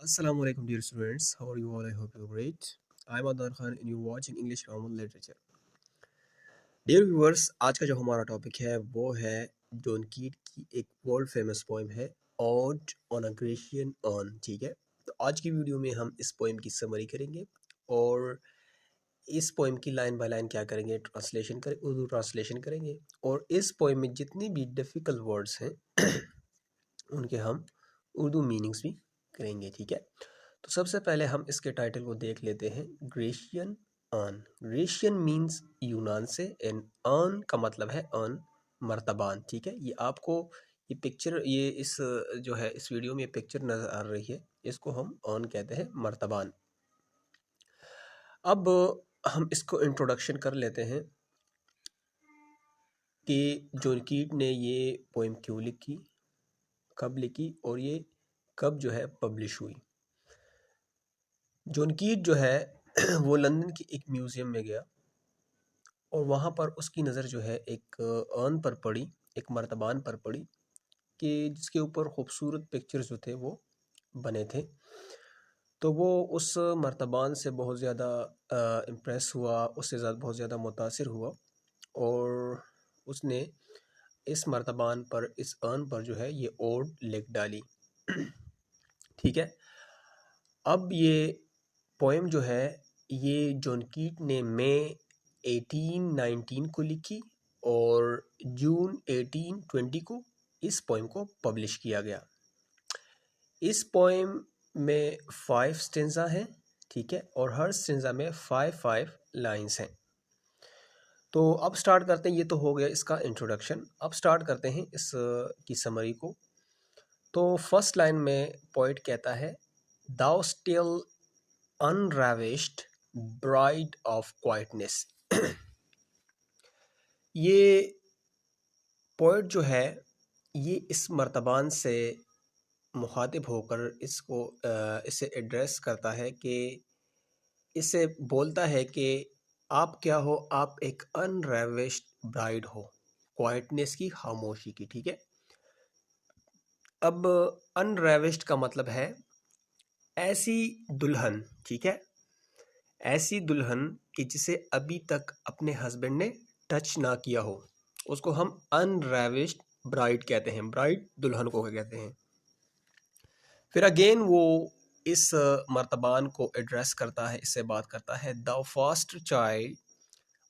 Assalamu alaikum dear students. How are you all? I hope you're great. I'm Adnan Khan and you're watching English Common Literature. Dear viewers, आज का जो हमारा topic है वो है John कीट की एक वर्ल्ड फेमस पोएम है odd on a Grecian earn. ठीक है, तो आज की वीडियो में हम इस पोएम की समरी करेंगे और इस पोएम की लाइन बाय लाइन क्या करेंगे, उर्दू ट्रांसलेशन करेंगे और इस पोएम में जितनी भी डिफ़िकल्ट वर्ड्स हैं उनके हम उर्दू मीनिंग्स भी करेंगे। ठीक है, तो सबसे पहले हम इसके टाइटल को देख लेते हैं। Grecian earn. ग्रेशियन मीन्स यूनान से एंड अर्न का मतलब है अर्न, मर्तबान। ठीक है, ये आपको ये पिक्चर ये इस जो है इस वीडियो में पिक्चर नज़र आ रही है, इसको हम अर्न कहते हैं, मर्तबान। अब हम इसको इंट्रोडक्शन कर लेते हैं कि जॉन कीट ने ये पोएम क्यों लिखी, कब लिखी और ये कब जो है पब्लिश हुई। जॉन कीट जो है वो लंदन की एक म्यूज़ियम में गया और वहाँ पर उसकी नज़र जो है एक अर्न पर पड़ी, एक मर्तबान पर पड़ी कि जिसके ऊपर खूबसूरत पिक्चर्स जो थे वो बने थे। तो वो उस मर्तबान से बहुत ज़्यादा इम्प्रेस हुआ, उससे बहुत ज़्यादा मुतासिर हुआ और उसने इस मर्तबान पर, इस अर्न पर जो है ये ओड लिख डाली। ठीक है, अब ये पोएम जो है ये जॉन कीट ने मई 1819 को लिखी और जून 1820 को इस पोएम को पब्लिश किया गया। इस पोएम में 5 स्टेंजा हैं। ठीक है, और हर स्टेंजा में 5 लाइंस हैं। तो अब स्टार्ट करते हैं, ये तो हो गया इसका इंट्रोडक्शन। अब स्टार्ट करते हैं इस की समरी को। तो फर्स्ट लाइन में पोइट कहता है, दाउ स्टिल अनराविश्ड ब्राइड ऑफ क्वाइटनेस। ये पोइट जो है ये इस मर्तबान से मुखातिब होकर इसे एड्रेस करता है कि इससे बोलता है कि आप क्या हो, आप एक अनरेविश्ड ब्राइड हो, क्वाइटनेस की, खामोशी की। ठीक है, अब अनरेविश्ड का मतलब है ऐसी दुल्हन। ठीक है, ऐसी दुल्हन कि जिसे अभी तक अपने हस्बैंड ने टच ना किया हो, उसको हम अनरेविश्ड ब्राइड कहते हैं। ब्राइड दुल्हन को कहते हैं। फिर अगेन वो इस मर्तबान को एड्रेस करता है, इससे बात करता है, the first child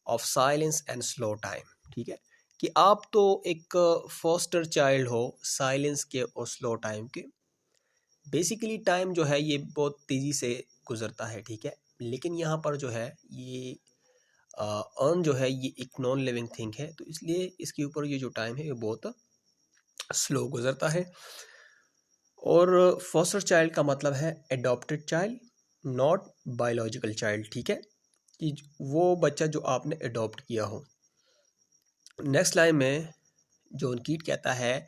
of silence and slow time. ठीक है, कि आप तो एक फॉस्टर चाइल्ड हो साइलेंस के और स्लो टाइम के। बेसिकली टाइम जो है ये बहुत तेज़ी से गुजरता है। ठीक है, लेकिन यहाँ पर जो है ये अर्न जो है ये एक नॉन लिविंग थिंग है, तो इसलिए इसके ऊपर ये जो टाइम है ये बहुत स्लो गुजरता है। और फॉस्टर चाइल्ड का मतलब है adopted child, not biological child. ठीक है, कि वो बच्चा जो आपने अडॉप्ट किया हो। नेक्स्ट लाइन में जॉन कीट कहता है,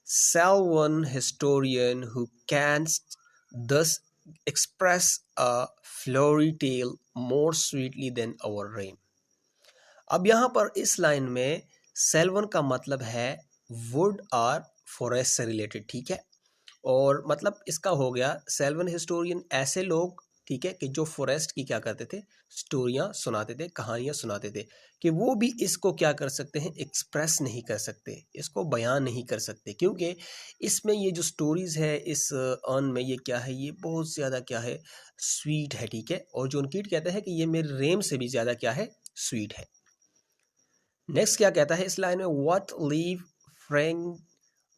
sylvan historian who can thus express a flowery tale more sweetly than our rhyme. अब यहाँ पर इस लाइन में सेल्वन का मतलब है वुड और फॉरेस्ट से रिलेटेड। ठीक है, और मतलब इसका हो गया सेल्वन हिस्टोरियन ऐसे लोग, ठीक है, कि जो फॉरेस्ट की क्या करते थे, स्टोरियाँ सुनाते थे, कहानियाँ सुनाते थे, कि वो भी इसको क्या कर सकते हैं, एक्सप्रेस नहीं कर सकते, इसको बयान नहीं कर सकते, क्योंकि इसमें ये जो स्टोरीज़ है इस अर्न में ये क्या है, ये बहुत ज़्यादा क्या है, स्वीट है। ठीक है, और जॉन कीट कहते हैं कि ये मेरे रेम से भी ज़्यादा क्या है, स्वीट है। नेक्स्ट क्या कहता है इस लाइन में, what leave friend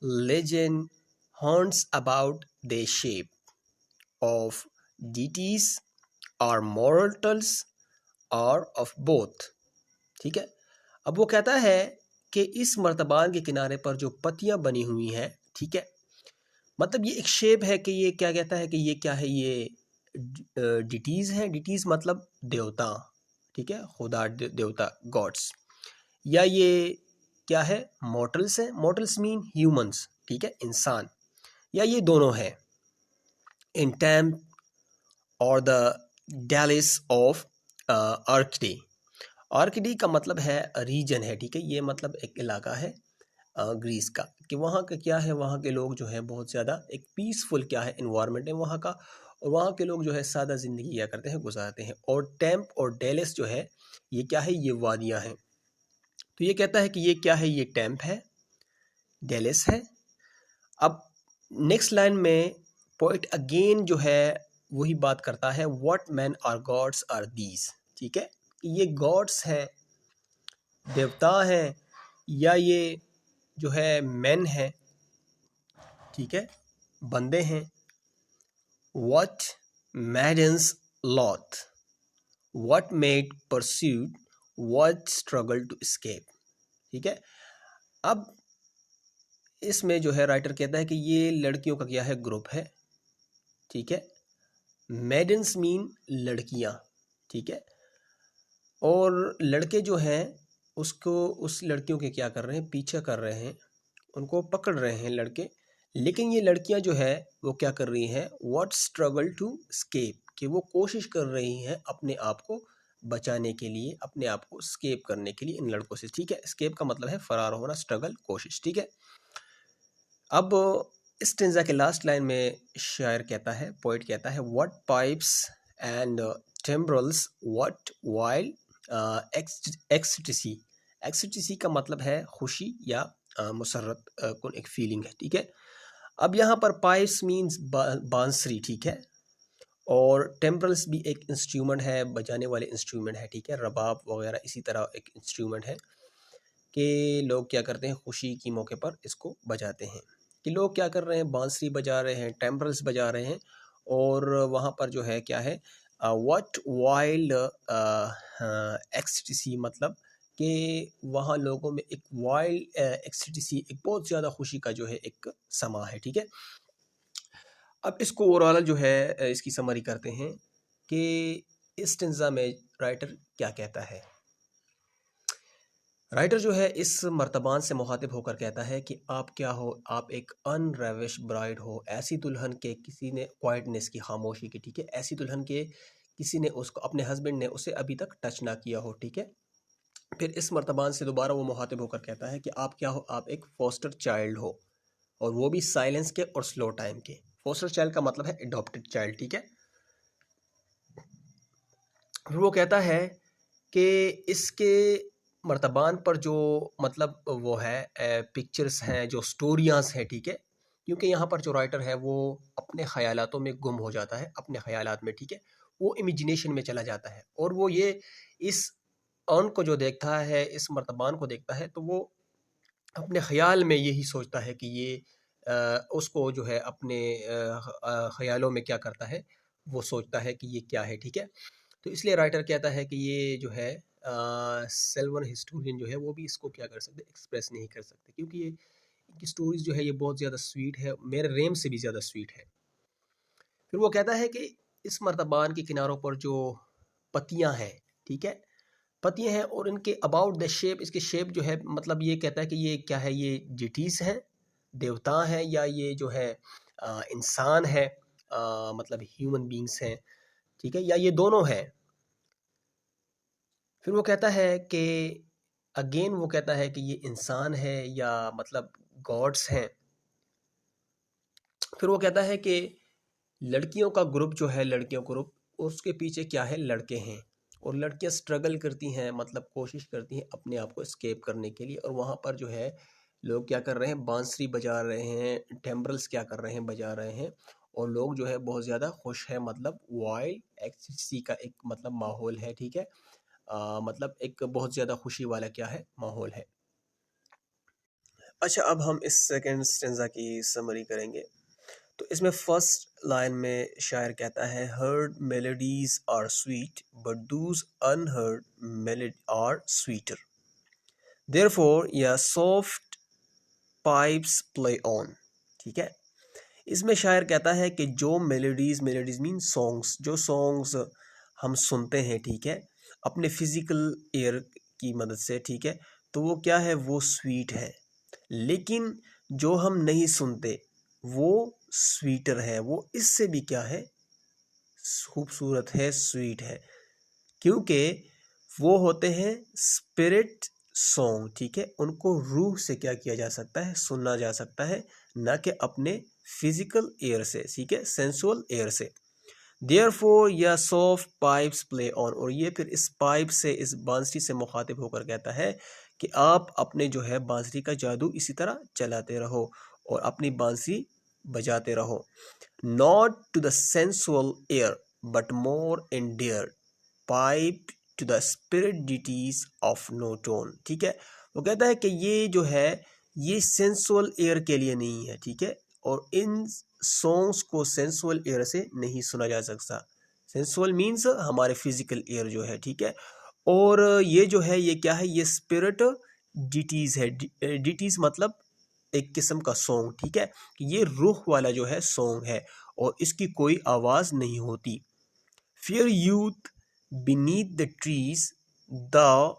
legend haunts about the shape of deities or mortals or of both। ठीक है, अब वो कहता है कि इस मर्तबान के किनारे पर जो पत्तियां बनी हुई हैं, ठीक है, मतलब ये एक शेप है कि ये क्या कहता है कि ये क्या है, ये डिटीज़ है। डिटीज़ मतलब देवता। ठीक है, खुदा, देवता, गॉड्स। या ये क्या है, मॉर्टल्स है। Mortals mean humans. ठीक है, इंसान। या ये दोनों है इन टैम और द डैलिस ऑफ आर्कडी। आर्कडी का मतलब है रीजन है। ठीक है, ये मतलब एक इलाका है ग्रीस का, कि वहाँ का क्या है, वहाँ के लोग जो है बहुत ज़्यादा एक पीसफुल क्या है इन्वायरमेंट है वहाँ का, और वहाँ के लोग जो है सादा ज़िंदगी क्या करते हैं, गुजारते हैं। और टेम्प और डेलिस जो है ये क्या है, ये वादियाँ हैं। तो ये कहता है कि ये क्या है, ये टेम्प है, डेलिस है। अब नेक्स्ट लाइन में पोइट अगेन जो है वही बात करता है, what man are gods are these, ठीक है। ये गॉड्स हैं, देवता हैं, या ये जो है मैन है, ठीक है, बंदे हैं। What maidens loth, what mad pursuit, what struggle to escape, ठीक है। अब इसमें जो है राइटर कहता है कि ये लड़कियों का क्या है, ग्रुप है, ठीक है। मेडन्स मीन लड़कियां, ठीक है। और लड़के जो हैं उसको, उस लड़कियों के क्या कर रहे हैं, पीछा कर रहे हैं, उनको पकड़ रहे हैं लड़के। लेकिन ये लड़कियां जो है वो क्या कर रही हैं, व्हाट स्ट्रगल टू स्केप, कि वो कोशिश कर रही हैं अपने आप को बचाने के लिए, अपने आप को स्केप करने के लिए इन लड़कों से, ठीक है। स्केप का मतलब है फरार होना, स्ट्रगल कोशिश, ठीक है। अब इस स्टेंजा के लास्ट लाइन में शायर कहता है, पोइट कहता है, what pipes and timbrels, what wild ecstasy. Ecstasy का मतलब है खुशी या मुसर्रत कुन एक फीलिंग है, ठीक है। अब यहाँ पर पाइप्स मीन्स बांसुरी, ठीक है। और टेम्ब्रल्स भी एक इंस्ट्रूमेंट है, बजाने वाले इंस्ट्रूमेंट है, ठीक है। रबाब वगैरह इसी तरह एक इंस्ट्रूमेंट है कि लोग क्या करते हैं, खुशी की मौके पर इसको बजाते हैं। कि लोग क्या कर रहे हैं, बांसुरी बजा रहे हैं, टेम्ब्रल्स बजा रहे हैं। और वहाँ पर जो है क्या है, व्हाट वाइल्ड एक्सटेसी, मतलब कि वहाँ लोगों में एक वाइल्ड एक्सटेसी, एक बहुत ज़्यादा खुशी का जो है एक समा है, ठीक है। अब इसको ओवरऑल जो है इसकी समरी करते हैं कि इस स्टेंजा में राइटर क्या कहता है। राइटर जो है इस मर्तबान से मुखातिब होकर कहता है कि आप क्या हो, आप एक अनरेविश ब्राइड हो, ऐसी दुल्हन के किसी ने, क्वाइटनेस की, खामोशी की, ठीक है, ऐसी दुल्हन के किसी ने उसको, अपने हस्बैंड ने उसे अभी तक टच ना किया हो, ठीक है। फिर इस मर्तबान से दोबारा वो मुखातिब होकर कहता है कि आप क्या हो, आप एक फोस्टर चाइल्ड हो, और वो भी साइलेंस के और स्लो टाइम के। फोस्टर चाइल्ड का मतलब है एडॉप्टेड चाइल्ड, ठीक है। फिर वो कहता है कि इसके मर्तबान पर जो मतलब वो है पिक्चर्स हैं, जो स्टोरियाज़ हैं, ठीक है। क्योंकि यहाँ पर जो राइटर है वो अपने ख़यालातों में गुम हो जाता है, अपने ख़यालात में, ठीक है। वो इमेजिनेशन में चला जाता है, और वो ये इस अर्न को जो देखता है, इस मर्तबान को देखता है, तो वो अपने ख़याल में यही सोचता है कि ये उसको जो है अपने ख़यालों में क्या करता है, वो सोचता है कि ये क्या है, ठीक है। तो इसलिए राइटर कहता है कि ये जो है सेल्वन हिस्टोरियन जो है वो भी इसको क्या कर सकते, एक्सप्रेस नहीं कर सकते, क्योंकि ये इनकी स्टोरीज जो है ये बहुत ज़्यादा स्वीट है, मेरे रेम से भी ज़्यादा स्वीट है। फिर वो कहता है कि इस मर्तबान के किनारों पर जो पत्तियां हैं, ठीक है, पत्तियां हैं, और इनके अबाउट द शेप, इसके शेप जो है, मतलब ये कहता है कि ये क्या है, ये जिटीस हैं, देवता हैं, या ये जो है इंसान है, मतलब ह्यूमन बींग्स हैं, ठीक है, या ये दोनों हैं। फिर वो कहता है कि अगेन वो कहता है कि ये इंसान है या मतलब गॉड्स हैं। फिर वो कहता है कि लड़कियों का ग्रुप जो है, लड़कियों ग्रुप, उसके पीछे क्या है, लड़के हैं, और लड़कियां स्ट्रगल करती हैं, मतलब कोशिश करती हैं अपने आप को एस्केप करने के लिए। और वहाँ पर जो है लोग क्या कर रहे हैं, बांसुरी बजा रहे हैं, टेम्ब्रल्स क्या कर रहे हैं, बजा रहे हैं, और लोग जो है बहुत ज़्यादा खुश हैं, मतलब वाइल्ड एक्सटेसी का एक मतलब माहौल है, ठीक है। मतलब एक बहुत ज़्यादा खुशी वाला क्या है, माहौल है। अच्छा, अब हम इस सेकंड स्टेंजा की समरी करेंगे। तो इसमें फर्स्ट लाइन में शायर कहता है, heard melodies are sweet but those unheard melody are sweeter, therefore ye soft pipes play on, ठीक है। इसमें शायर कहता है कि जो मेलोडीज, मेलोडीज मीन सॉन्ग्स, जो सॉन्ग्स हम सुनते हैं, ठीक है, अपने फिजिकल एयर की मदद से, ठीक है, तो वो क्या है, वो स्वीट है। लेकिन जो हम नहीं सुनते वो स्वीटर है, वो इससे भी क्या है, खूबसूरत है, स्वीट है, क्योंकि वो होते हैं स्पिरिट सॉन्ग, ठीक है। उनको रूह से क्या किया जा सकता है, सुना जा सकता है, ना कि अपने फिजिकल एयर से, ठीक है, सेंसुअल एयर से। Therefore ye soft pipes play on, और ये फिर इस पाइप से, इस बांसुरी से मुखातिब होकर कहता है कि आप अपने जो है बांसुरी का जादू इसी तरह चलाते रहो और अपनी बांसुरी बजाते रहो। Not to the sensual air but more endear pipe to the spirit ditties of no tone. ठीक है, वो कहता है कि ये जो है ये सेंसुअल एयर के लिए नहीं है, ठीक है, और इन सॉन्ग्स को सेंसुअल एयर से नहीं सुना जा सकता। सेंसुअल मीन्स हमारे फिजिकल एयर जो है, ठीक है, और ये जो है ये क्या है, ये स्पिरिट डिटीज है। डिटीज मतलब एक किस्म का सॉन्ग, ठीक है, ये रूह वाला जो है सॉन्ग है और इसकी कोई आवाज नहीं होती। Fear youth beneath the trees the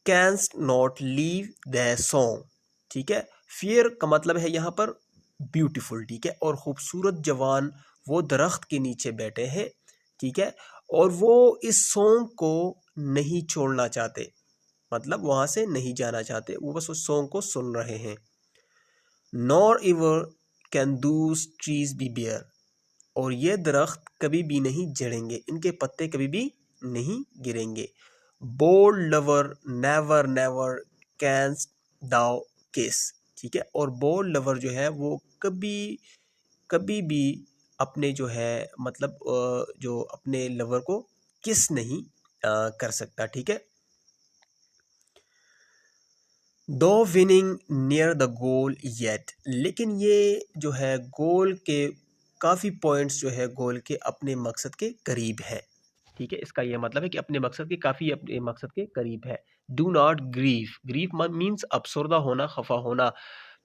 canst not leave the song. ठीक है, फियर का मतलब है यहाँ पर ब्यूटीफुल, ठीक है, और खूबसूरत जवान वो दरख्त के नीचे बैठे हैं, ठीक है, और वो इस सॉन्ग को नहीं छोड़ना चाहते, मतलब वहां से नहीं जाना चाहते, वो बस उस सॉन्ग को सुन रहे हैं। नॉर एवर कैन दूस ट्रीज बी बेयर, और ये दरख्त कभी भी नहीं झड़ेंगे, इनके पत्ते कभी भी नहीं गिरेंगे। Bold lover never never canst thou kiss. ठीक है, और बोल्ड लवर जो है वो कभी कभी भी अपने जो है मतलब जो अपने लवर को किस नहीं कर सकता। ठीक है, दो winning near the goal yet, लेकिन ये जो है गोल के काफ़ी पॉइंट्स जो है गोल के अपने मकसद के करीब है। ठीक है, इसका यह मतलब है कि अपने मकसद के काफ़ी अपने मकसद के करीब है। Do not grieve, grieve means अफसरदा होना, खफा होना।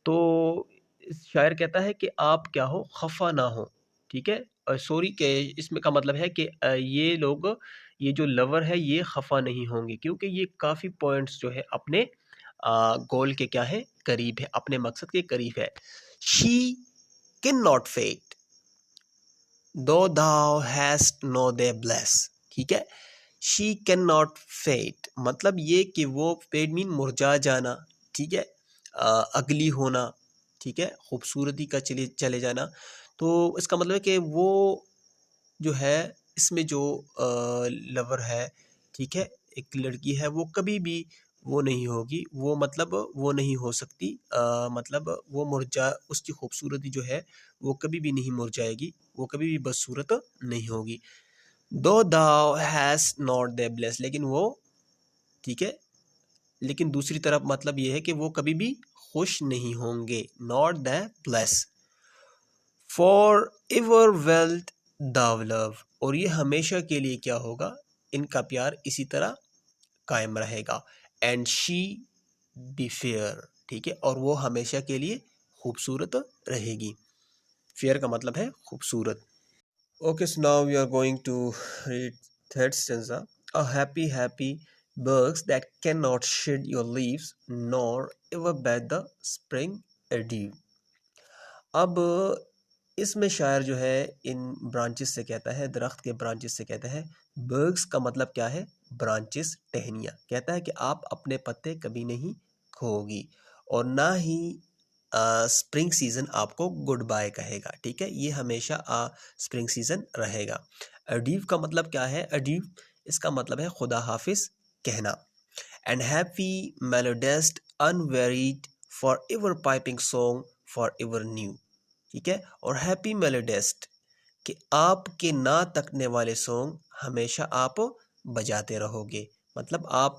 तो इस शायर कहता है कि आप क्या हो, खफा ना हो। ठीक है, सॉरी के इसमें का मतलब है कि ये लोग, ये जो लवर है ये खफा नहीं होंगे क्योंकि ये काफ़ी पॉइंट्स जो है अपने गोल के क्या है, करीब है, अपने मकसद के करीब है। शी कैन नॉट फेट दो दाउ हैस्ट नो दे ब्लेस। ठीक है, शी कैन नॉट फेट मतलब ये कि वो फेट मीन मुरझा जाना, ठीक है, अगली होना, ठीक है, खूबसूरती का चले चले जाना। तो इसका मतलब है कि वो जो है इसमें जो लवर है, ठीक है, एक लड़की है, वो कभी भी वो नहीं होगी, वो मतलब वो नहीं हो सकती, मतलब वो मुरझा, उसकी खूबसूरती जो है वो कभी भी नहीं मुरझाएगी, वो कभी भी बदसूरत नहीं होगी। दो दाउ हैज नॉट द ब्लेस, लेकिन वो, ठीक है, लेकिन दूसरी तरफ मतलब ये है कि वो कभी भी खुश नहीं होंगे, not the bless. For ever wealth दाव लव, और ये हमेशा के लिए क्या होगा, इनका प्यार इसी तरह कायम रहेगा। एंड शी बी फेयर, ठीक है, और वो हमेशा के लिए खूबसूरत रहेगी। फेयर का मतलब है खूबसूरत। Okay, so now we are going to read third stanza. A happy, happy birds that cannot shed your leaves, nor ever bed the spring dew. अब इसमें शायर जो है इन ब्रांचेस से कहता है, दरख्त के ब्रांचेस से कहता है। बर्ग्स का मतलब क्या है, ब्रांचेस, टहनियाँ। कहता है कि आप अपने पत्ते कभी नहीं खोओगी और ना ही स्प्रिंग सीजन आपको गुड बाय कहेगा। ठीक है, ये हमेशा स्प्रिंग सीजन रहेगा। अडीव का मतलब क्या है, अडीव इसका मतलब है खुदा हाफिज कहना। And happy melodist unwearied for ever piping song for ever new. ठीक है, और हैप्पी मेलोडेस्ट कि आपके ना तकने वाले सॉन्ग हमेशा आप बजाते रहोगे, मतलब आप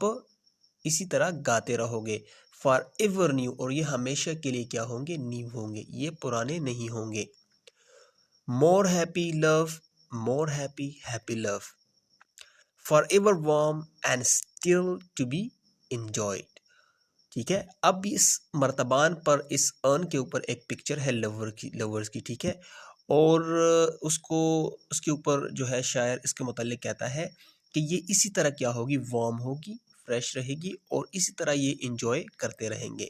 इसी तरह गाते रहोगे। फॉर एवर न्यू, और ये हमेशा के लिए क्या होंगे, न्यू होंगे, ये पुराने नहीं होंगे। More happy love, more happy happy love, for ever warm and still to be enjoyed. ठीक है, अब इस मर्तबान पर, इस अर्न के ऊपर एक पिक्चर है लवर की, लवर्स की। ठीक है, और उसको, उसके ऊपर जो है शायर इसके मुतालिक कहता है कि ये इसी तरह क्या होगी, वार्म होगी, फ्रेश रहेगी और इसी तरह ये इंजॉय करते रहेंगे।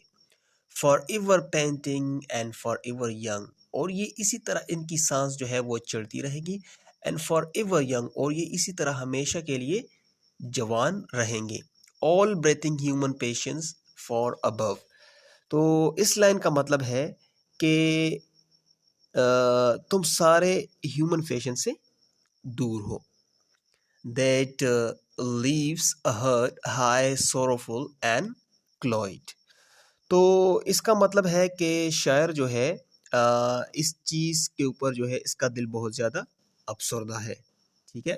For ever painting and for ever young, और ये इसी तरह इनकी सांस जो है वो चढ़ती रहेगी। एंड फॉर एवर यंग, और ये इसी तरह हमेशा के लिए जवान रहेंगे। All breathing human patience for above, तो इस लाइन का मतलब है कि तुम सारे ह्यूमन पेशेंस से दूर हो। That leaves a heart high, sorrowful and cloyed. तो इसका मतलब है कि शायर जो है इस चीज़ के ऊपर जो है इसका दिल बहुत ज़्यादा अफसरदा है। ठीक है।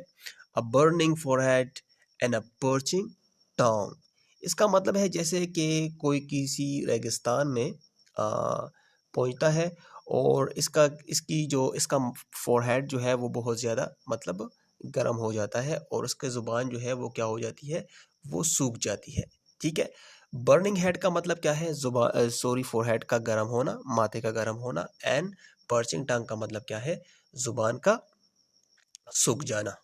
A burning forehead and a parching tongue. इसका मतलब है जैसे कि कोई किसी रेगिस्तान में पहुंचता है और इसकी जो इसका फॉरहेड जो है वो बहुत ज़्यादा मतलब गर्म हो जाता है और उसकी ज़ुबान जो है वो क्या हो जाती है, वो सूख जाती है। ठीक है। बर्निंग हेड का मतलब क्या है, सॉरी फॉरहेड का गर्म होना, माथे का गर्म होना। एंड पर्चिंग टंग का मतलब क्या है, जुबान का सूख जाना।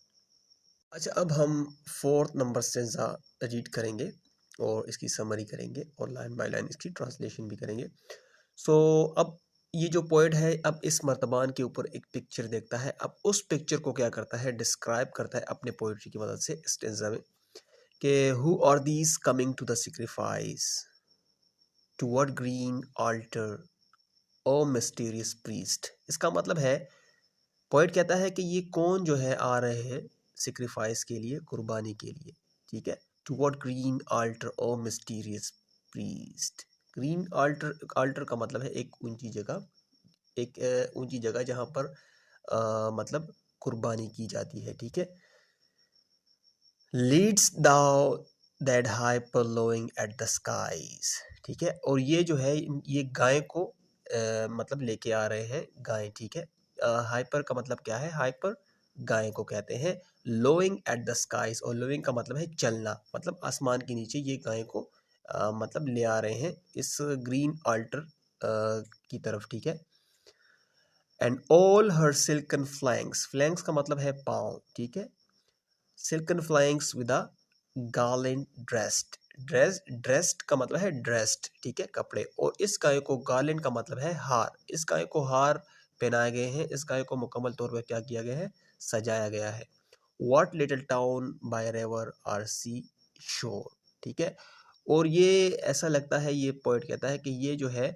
अच्छा, अब हम फोर्थ नंबर स्टेंजा रीड करेंगे और इसकी समरी करेंगे और लाइन बाय लाइन इसकी ट्रांसलेशन भी करेंगे। सो अब ये जो पोएट है अब इस मर्तबान के ऊपर एक पिक्चर देखता है। अब उस पिक्चर को क्या करता है, डिस्क्राइब करता है अपने पोइट्री की मदद से स्टेंजा में कि who are these coming to the sacrifice toward green altar O mysterious priest. इसका मतलब है, पोइट कहता है कि ये कौन जो है आ रहे हैं सेक्रीफाइस के लिए, कुर्बानी के लिए। ठीक है। Toward green altar O mysterious priest. Green altar का मतलब है एक ऊंची जगह, एक ऊंची जगह जहाँ पर मतलब कुर्बानी की जाती है। ठीक है। Lead'st thou that heifer lowing at the skies. ठीक है। और ये जो है ये गाय को मतलब लेके आ रहे हैं गाय। ठीक है। हाइपर का मतलब क्या है, हाइपर गाय को कहते हैं। लोइंग एट द स्काईज, और लोइंग का मतलब है चलना, मतलब आसमान के नीचे ये गाय को मतलब ले आ रहे हैं इस ग्रीन altar की तरफ। ठीक है। And all her silken flanks, flanks का मतलब है पाँव। ठीक है। Silken flanks with a garland dressed, dressed का मतलब है ड्रेस्ड। ठीक है, कपड़े। और इस गाय को, गार्लेंड का मतलब है हार, इस गाय को हार पहनाए गए हैं, इस गाय को मुकम्मल तौर पर क्या किया गया है, सजाया गया है। What little town by river or sea shore. ठीक है। और ये ऐसा लगता है, ये पोइट कहता है कि ये जो है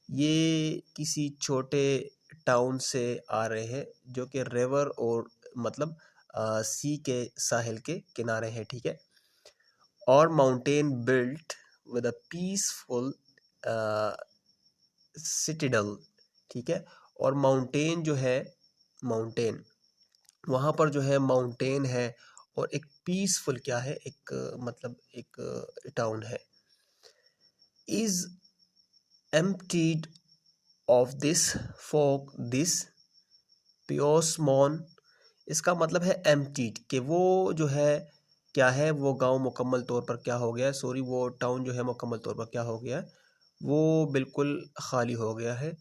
ये किसी छोटे टाउन से आ रहे हैं जो कि रिवर और मतलब सी के साहिल के किनारे हैं। ठीक है। और mountain built with a peaceful citadel. ठीक है। और माउंटेन जो है, माउंटेन वहाँ पर जो है माउंटेन है और एक पीसफुल क्या है, एक मतलब एक टाउन है। Is emptied of this folk this pious morn. इसका मतलब है एम्प्टीड, कि वो जो है क्या है, वो गांव मुकम्मल तौर पर क्या हो गया, सॉरी वो टाउन जो है मुकम्मल तौर पर क्या हो गया, वो बिल्कुल खाली हो गया है।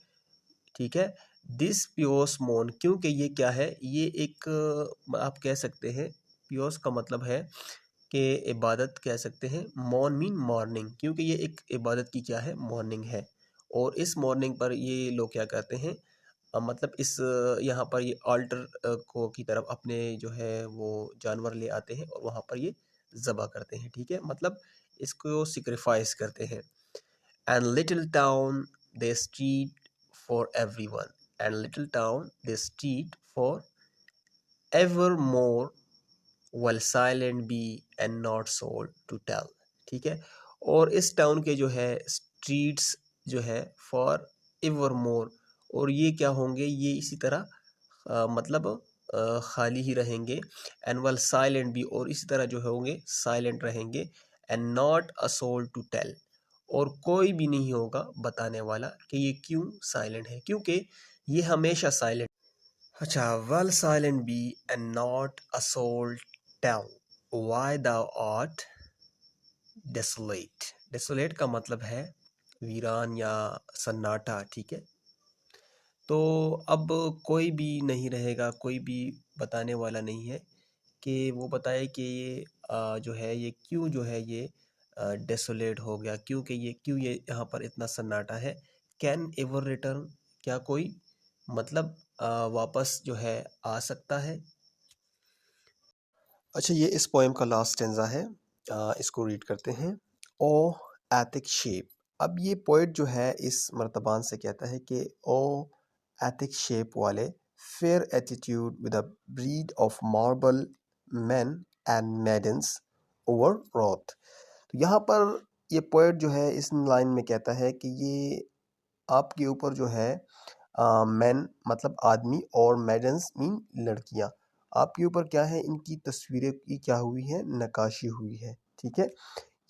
ठीक है। दिस पियोस मोन, क्योंकि ये क्या है, ये एक आप कह सकते हैं, पियोस का मतलब है कि इबादत कह सकते हैं, मॉन मीन मॉर्निंग, क्योंकि ये एक इबादत की क्या है, मॉर्निंग है। और इस मॉर्निंग पर ये लोग क्या करते हैं, मतलब इस यहाँ पर ये ऑल्टर को की तरफ अपने जो है वो जानवर ले आते हैं और वहाँ पर ये ज़बह करते हैं। ठीक है। मतलब इसको सिक्रिफाइस करते हैं। And little town thy street for everyone, and little town thy street for ever more will silent be and not soul to tell. ठीक है। और इस टाउन के जो है स्ट्रीट्स जो है फॉर एवर मोर, और ये क्या होंगे, ये इसी तरह मतलब खाली ही रहेंगे। एंड वेल साइलेंट भी, और इसी तरह जो होंगे साइलेंट रहेंगे। And not a soul to tell, और कोई भी नहीं होगा बताने वाला कि ये क्यों साइलेंट है, क्योंकि ये हमेशा साइलेंट। अच्छा, will silent be and not a soul tell why thou art desolate। desolate का मतलब है वीरान या सन्नाटा। ठीक है। तो अब कोई भी नहीं रहेगा, कोई भी बताने वाला नहीं है कि वो बताए कि ये जो है ये क्यों जो है ये डेसोलेट हो गया, क्योंकि ये क्यों ये यहाँ पर इतना सन्नाटा है। कैन एवर रिटर्न, क्या कोई मतलब वापस जो है आ सकता है। अच्छा, ये इस पोएम का लास्ट स्टेंजा है, इसको रीड करते हैं। ओ एथिक शेप। अब ये पोइट जो है इस मर्तबान से कहता है कि ओ एथिक शेप वाले fair attitude with a breed of marble men and maidens overwrought। तो यहाँ पर ये पोएट जो है इस लाइन में कहता है कि ये आपके ऊपर जो है मैन मतलब आदमी और मैडन्स मीन लड़कियाँ, आपके ऊपर क्या है, इनकी तस्वीरें की क्या हुई है, नक्काशी हुई है। ठीक है,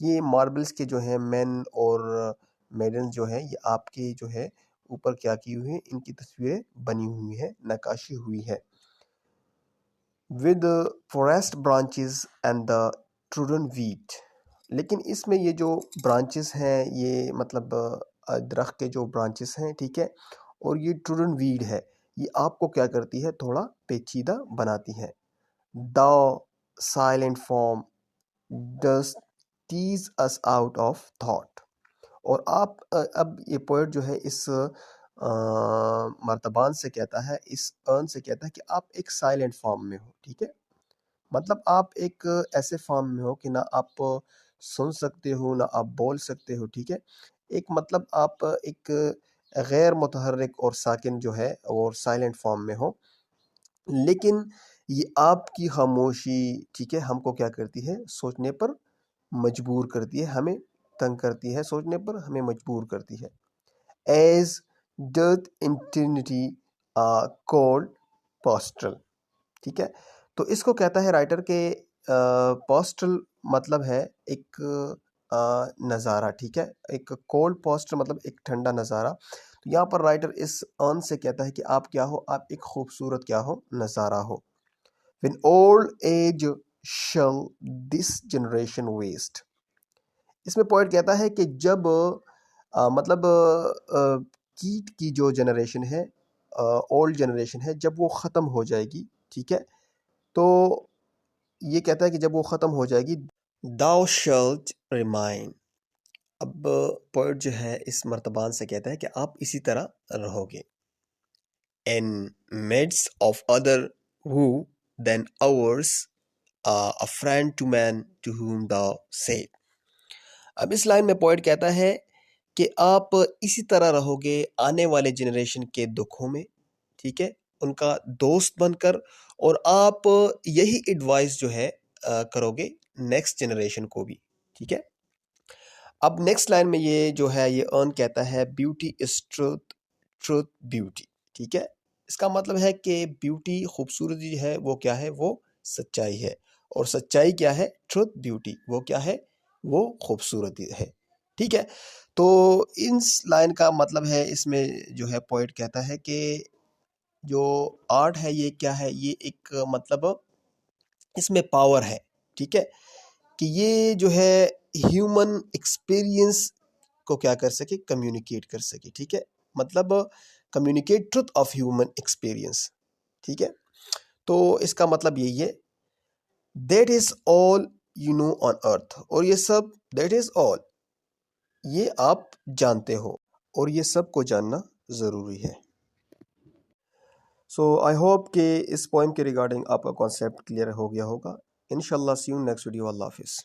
ये मार्बल्स के जो है मैन और मैडन्स जो है ये आपके जो है ऊपर क्या की हुई है, इनकी तस्वीरें बनी हुई है, नक्काशी हुई है। With forest branches and the trodden weed. लेकिन इसमें ये जो ब्रांचेस हैं ये मतलब दरख्त के जो ब्रांचेस हैं, ठीक है, और ये ट्रूडन वीड है, ये आपको क्या करती है, थोड़ा पेचीदा बनाती है। The silent form does tease us out of thought. और आप अब ये पोएट जो है इस मर्तबान से कहता है, इस अर्न से कहता है कि आप एक साइलेंट फॉर्म में हो। ठीक है, मतलब आप एक ऐसे फॉर्म में हो कि ना आप सुन सकते हो ना आप बोल सकते हो। ठीक है, एक मतलब आप एक गैर मुतहर्रिक और साकिन जो है और साइलेंट फॉर्म में हो। लेकिन ये आपकी खामोशी, ठीक है, हमको क्या करती है, सोचने पर मजबूर करती है, हमें तंग करती है, सोचने पर हमें मजबूर करती है। As doth eternity cold pastoral. ठीक है, तो इसको कहता है राइटर के पोस्टल मतलब है एक नज़ारा। ठीक है, एक कोल्ड पोस्टल मतलब एक ठंडा नज़ारा। तो यहाँ पर राइटर इस अर्न से कहता है कि आप क्या हो, आप एक खूबसूरत क्या हो, नज़ारा हो। When old age shall this generation waste। इसमें पॉइंट कहता है कि जब मतलब कीट की जो जनरेशन है, ओल्ड जनरेशन है, जब वो ख़त्म हो जाएगी, ठीक है, तो ये कहता है कि जब वो ख़त्म हो जाएगी, thou shalt remain। अब पोएट जो है इस मर्तबान से कहता है कि आप इसी तरह रहोगे। in midst of other who than ours a friend to man to whom thou said। अब इस लाइन में पोएट कहता है कि आप इसी तरह रहोगे आने वाले जनरेशन के दुखों में, ठीक है, उनका दोस्त बनकर, और आप यही एडवाइस जो है करोगे नेक्स्ट जनरेशन को भी। ठीक है, अब नेक्स्ट लाइन में ये जो है ये अर्न कहता है beauty is truth, truth beauty. ठीक है, इसका मतलब है कि ब्यूटी खूबसूरती है वो क्या है, वो सच्चाई है, और सच्चाई क्या है, ट्रूथ ब्यूटी, वो क्या है, वो खूबसूरती है। ठीक है, तो इस लाइन का मतलब है, इसमें जो है पोइट कहता है कि जो आर्ट है ये क्या है, ये एक मतलब इसमें पावर है। ठीक है, कि ये जो है ह्यूमन एक्सपीरियंस को क्या कर सके, कम्युनिकेट कर सके। ठीक है, मतलब communicate truth of human experience. ठीक है, तो इसका मतलब यही है, that is all you know on earth. और ये सब, दैट इज ऑल, ये आप जानते हो, और ये सब को जानना ज़रूरी है। सो आई होप कि इस पोइम के रिगार्डिंग आपका कॉन्सेप्ट क्लियर हो गया होगा। इंशाल्लाह सी यू नेक्स्ट वीडियो। अल्लाह हाफिज़।